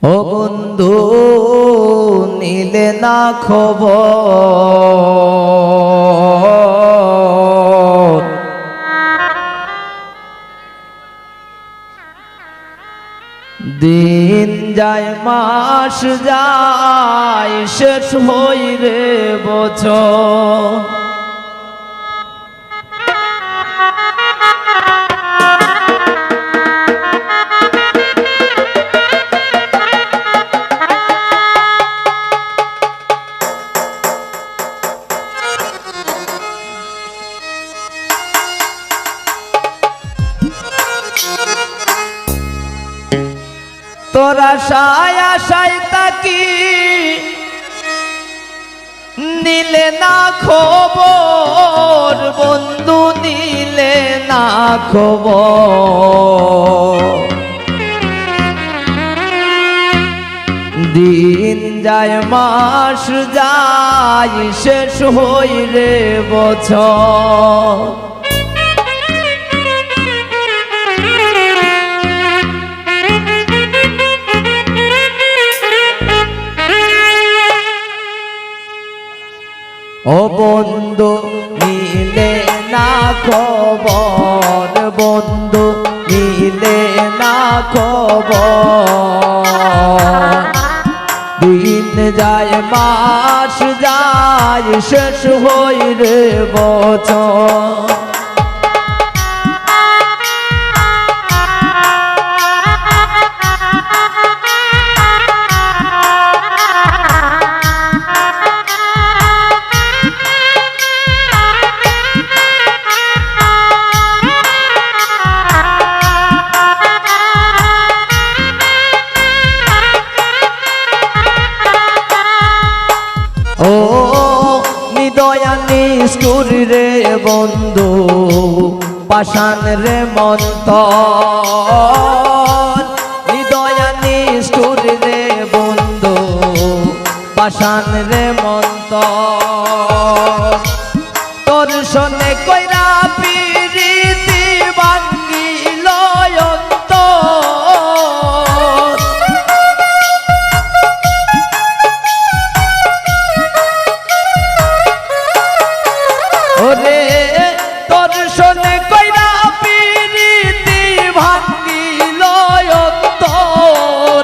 ও বন্ধু নিলে না খবর, দিন যায় মাস যায় শেষ হই রে বছর। তোরা আশায় আশায় তাকি নিলে না খবর, বন্ধু নিলে না খবর। দিন যায় মাস যায় শেষ হই রে বছর। ও বন্ধু নিলে না খবর, বন্ধু নিলে না খবর। দিন যায় মাস যায় শেষ হই রে বছর। ও নিদয়া নিষ্ঠুর রে বন্ধু, পাষাণ রে মন্তর। নিদয়া নিষ্ঠুর রে বন্ধু, পাষাণ রে মন্তর। তোর শোনে কইরা পিরিতি ভাঙ্গিল অন্তর। ওরে তোর শোনে কইরা পিরিতি ভাঙ্গিল অন্তর,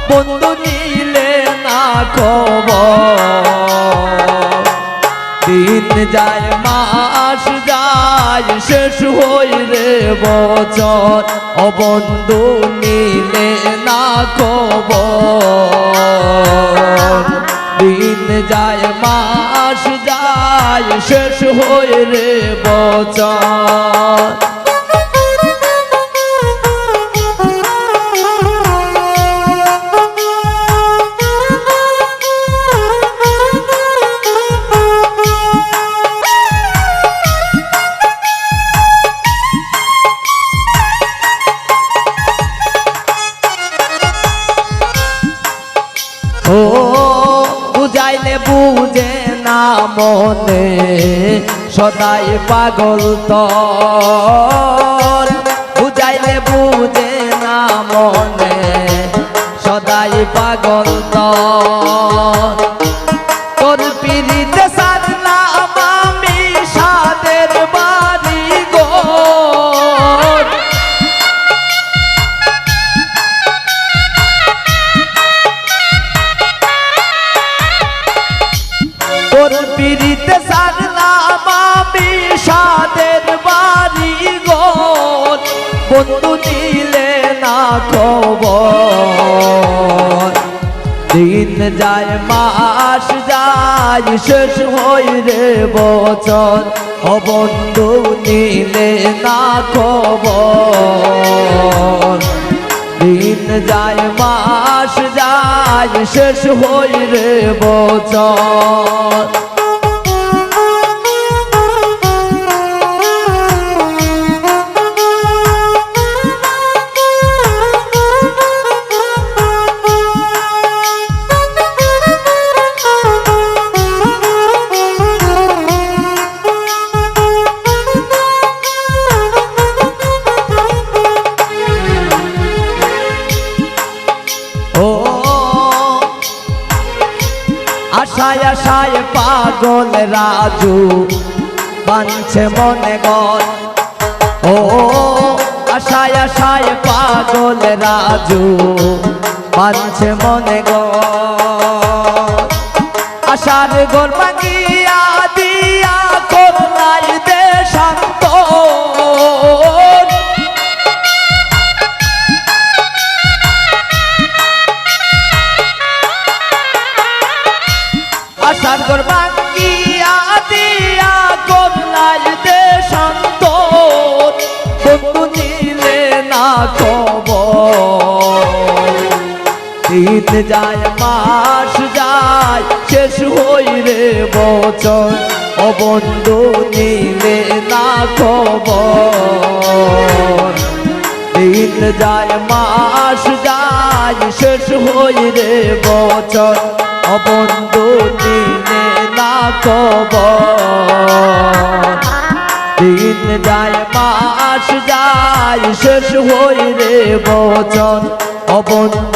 বন্ধু নিলে না খবর। দিন যায় মাস যায় শেষ হই রে বছর। ও বন্ধু নিলে না খবর। দিন যায় মাস যায় শেষ হই রে বছর। ও বুঝাইলে বুঝে না মনে, সদাই পাগল তোর। বুঝাইলে বুঝে না মনে, সদাই পাগল তোর। তোর পিরিতে সাজলাম আমি সাদের বাড়ি ঘর। তোর পিরিতে সাজলাম আমি সাদের বাড়ি ঘর, বন্ধু নিলে না খবর। দিন যায় মাস যায় শেষ হই রে বছর। ও বন্ধু নিলে না খবর। দিন যায় মাস যায় শেষ হই রে বছর। ও আশায় আশায় পাগল রাজু বাঁধছে মনে গল ও আশায় আশায় পাগল রাজু বাঁধছে মনে গল আশার গোল ভাঙিয়া দিয়া করলাই দেশান্ত আশার গোল ভাঙিয়া দিয়া করলাই দেশান্ত বন্ধু নিলে না খবর দিন যায় মাস যায় শেষ হই রে বছর ও বন্ধু নিলে না খবর দিন যায় মাস যায় শেষ হই রে বছর ও বন্ধু নিলে না খবর দিন যায় মাস যায় শেষ হই রে বছর ও বন্ধু